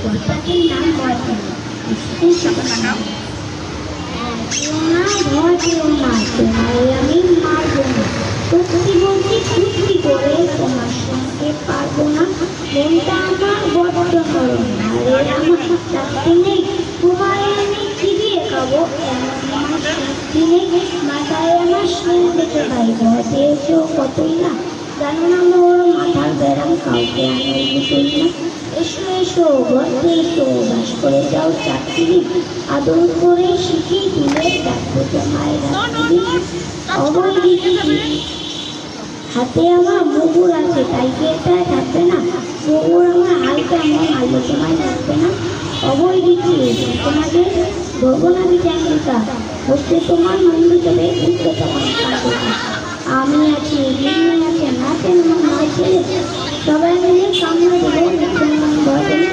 কর্তাটির নাম বয়সন। ভয় পেও না, তোমায় আমি মারব না। সত্যি বলছি, সত্যি করে তোমার সঙ্গে পারবো না। মনটা আমার বড্ড নরম, আরে আমার শক্তি নেই, তোমায় আমি চিবিয়ে খাবো এমন আমার শক্তি নেই। মাথায় আমার স্নেহ দেখে পাই, ভয় পেয়েছো কতই না, জানো না মোর মাথার বেড়াম কাউকে আমি বুঝই না। এসো এসো ঘরে এসো, বাস করে যাও 4 দিন, আদর করে শিখি তুলে ডাকবো তোমায় রাত্রি। অবৈ দিদি, হাতে আমার মুগুর আছে, তাই কি এটা থাকবে না? মুগুর আমার হালকা মন আলোচনায় থাকবে না। অবৈ দিদি, তোমাদের ভগনাবি চ্যাংলিকা হচ্ছে তোমার মন্দির তবে উঠতে তোমার আমি আছি, গিন্নি আছে, নাচেন মনে হয় ছেলে, সবাই মিলে কামড়ে দেবো।